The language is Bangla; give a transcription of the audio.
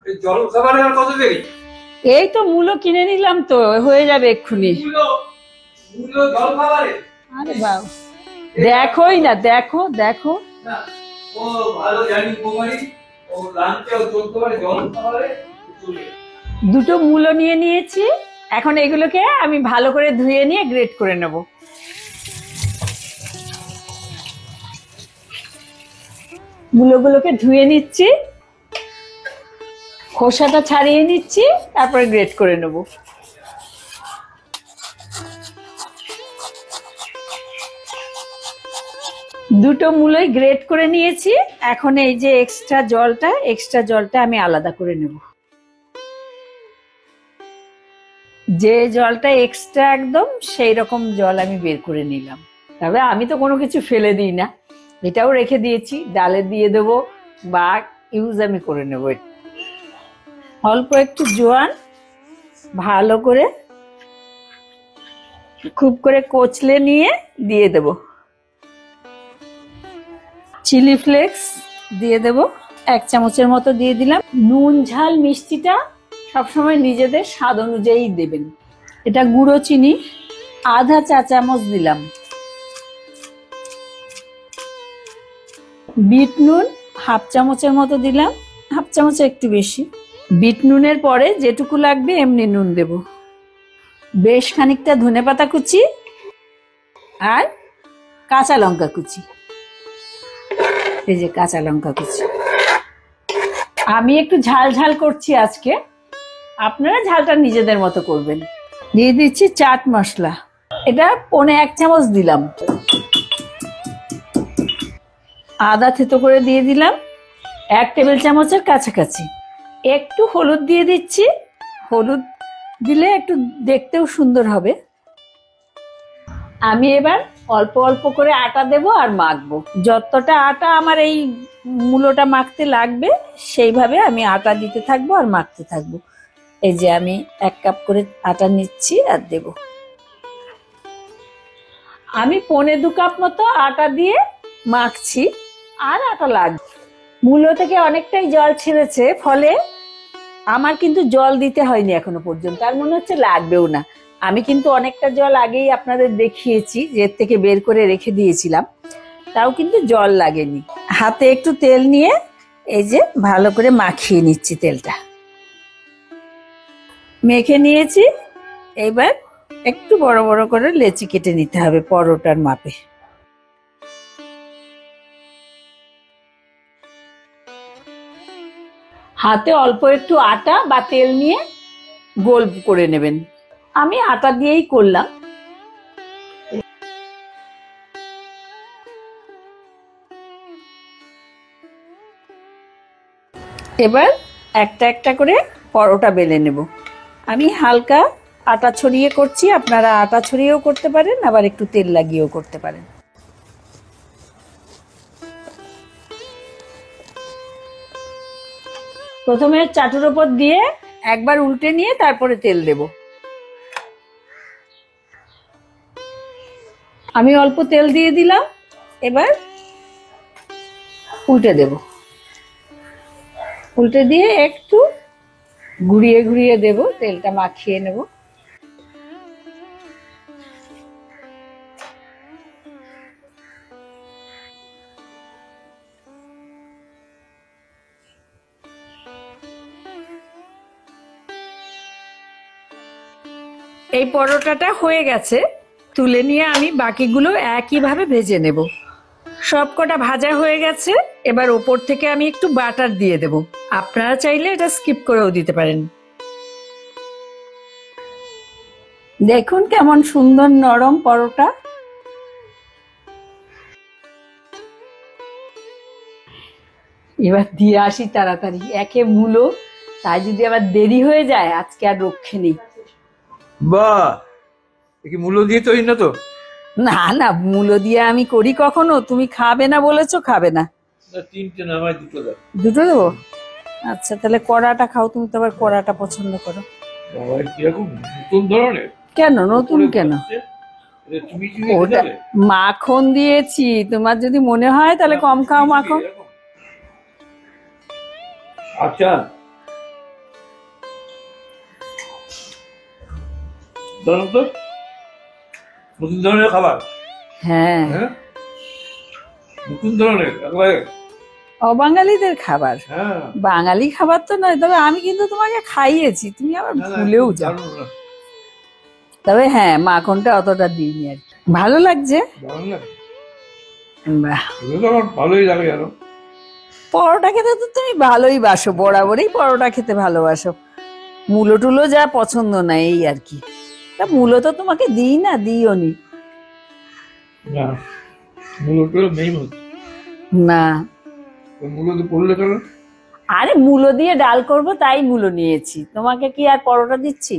জল খাবারে আর কত দেরি? এই তো মূলো কিনে নিলাম, তো হয়ে যাবে এক্ষুনি। জল খাবারে? আরে বাবা, দেখোই না, দেখো দেখো। না, ও ভালো জানি উপকারী। ও লাঞ্চেও চলতে পারে জল খাবারে। চলে দুটো মূলো নিয়ে নিয়েছি। এখন এগুলোকে আমি ভালো করে ধুয়ে নিয়ে গ্রেট করে নেব। মূলোগুলোকে ধুয়ে নিচ্ছি, খোসাটা ছাড়িয়ে নিচ্ছি, তারপরে গ্রেট করে নেব। দুটো মূলোই গ্রেট করে নিয়েছি। এখন এই যে এক্সট্রা জলটা আমি আলাদা করে নেব। যে জলটা এক্সট্রা একদম সেই রকম জল আমি বের করে নিলাম। তবে আমি তো কোনো কিছু ফেলে দিই না, এটাও রেখে দিয়েছি, ডালে দিয়ে দেবো বা ইউজ আমি করে নেব। অল্প একটু জোয়ান ভালো করে খুব করে কচলে নিয়ে দিয়ে দেব। চিলি ফ্লেক্স দিয়ে দেব 1 চামচের মতো দিয়ে দিলাম। নুন ঝাল মিষ্টিটা সবসময় নিজেদের স্বাদ অনুযায়ী দেবেন। এটা গুঁড়ো চিনি আধা চা চামচ দিলাম। বিট নুন 1/2 চামচের মতো দিলাম, 1/2 চামচের একটু বেশি। বিট নুনের পরে যেটুকু লাগবে এমনি নুন দেব। বেশ খানিকটা ধনেপাতা কুচি আর কাঁচা লঙ্কা কুচি। এই যে কাঁচা লঙ্কা কুচি। আমি একটু ঝাল ঝাল করছি আজকে, আপনারা ঝালটা নিজেদের মতো করবেন। দিয়ে দিচ্ছি চাট মশলা, এটা 1.25 চামচ দিলাম। আদা থেতো করে দিয়ে দিলাম 1 টেবিল চামচের কাছাকাছি। একটু হলুদ দিয়ে দিচ্ছি, হলুদ দিলে একটু দেখতেও সুন্দর হবে। আমি এবার অল্প অল্প করে আটা দেব আর মাখবো। যতটা আটা আমার এই মূলোটা মাখতে লাগবে সেইভাবে আমি আটা দিতে থাকবো আর মাখতে থাকবো। এই যে আমি 1 কাপ করে আটা নিচ্ছি আর দেব। আমি 1.25 কাপ মতো আটা দিয়ে মাখছি, আর আটা লাগবে। মূলো থেকে অনেকটাই জল ছেড়েছে, ফলে আমার কিন্তু জল দিতে হয়নি এখনো পর্যন্ত, আর মনে হচ্ছে লাগবেও না। আমি কিন্তু অনেকটা জল আগেই আপনাদের দেখিয়েছি, এর থেকে বের করে রেখে দিয়েছিলাম, তাও কিন্তু জল লাগেনি। হাতে একটু তেল নিয়ে এই যে ভালো করে মাখিয়ে নিচ্ছি। তেলটা মেখে নিয়েছি, এবার একটু বড় বড় করে লেচি কেটে নিতে হবে পরোটার মাপে। হাতে অল্প একটু আটা বা তেল নিয়ে গোল করে নেবেন। আমি আটা দিয়েই করলাম। এবার একটা একটা করে পরোটা বেলে নেব। আমি হালকা আটা ছড়িয়ে করছি, আপনারা আটা ছড়িয়েও করতে পারেন, আবার একটু তেল লাগিয়েও করতে পারেন। প্রথমে চাটুর উপর দিয়ে একবার উল্টে নিয়ে তারপরে তেল দেব। আমি অল্প তেল দিয়ে দিলাম, এবার উল্টে দেব। উল্টে দিয়ে একটু ঘুরিয়ে ঘুরিয়ে দেব, তেলটা মাখিয়ে নেব। এই পরোটাটা হয়ে গেছে, তুলে নিয়ে আমি বাকিগুলো একইভাবে ভেজে নেব। সবকটা ভাজা হয়ে গেছে, এবার ওপর থেকে আমি একটু বাটার দিয়ে দেব। আপনারা চাইলে এটা স্কিপ করেও দিতে পারেন। দেখুন কেমন সুন্দর নরম পরোটা। এবার দিয়ে আসি তাড়াতাড়ি, একে মূলো, তাই যদি আবার দেরি হয়ে যায় আজকে আর রক্ষে নেই। বাহ, কি মূল্য দিয়ে তৈরি না তো? না না, মূলো দিয়ে আমি করি কখনো? তুমি খাবে না বলেছো, খাবে না। 3টে না, আমার 2টো দাও। 2টো দেবো? আচ্ছা, তাহলে কড়াটা খাও, তুমি তো আবার কড়াটা পছন্দ করো। বাবা, কিরকম নতুন ধরনের! কেন নতুন কেন? তুমি ওটা মাখন দিয়েছি, তোমার যদি মনে হয় তাহলে কম খাও মাখন। আচ্ছা, জানো তো নতুন ধরনের খাবার। হ্যাঁ, হ্যাঁ, নতুন ধরনের একবারে। অবাঙালিদের খাবার, হ্যাঁ, বাঙালি খাবার তো নয়। তবে আমি কিন্তু তোমাকে খাইয়েছি, তুমি আবার না, না, ভুলেও খুব যাও। দারুণ না, তবে হ্যাঁ, মাখনটা অতটা দিইনি আর কি। ভালো লাগছে। দারুণ না। বাহ, এগুলো তো আমার ভালোই লাগে জানো। পরোটা খেতে তো তুমি ভালোই বাসো, বরাবরই পরোটা খেতে ভালোবাসো। মূলো টুলো যা পছন্দ না এই আর কি। তা মূলো তো তোমাকে দিই না, দিও নি। না, মূলো নেই মনে হচ্ছে। না, মূলো তো পড়লে কেন? আরে মূলো দিয়ে ডাল করব তাই মূলো নিয়েছি, তোমাকে কি আর পরোটা দিচ্ছি?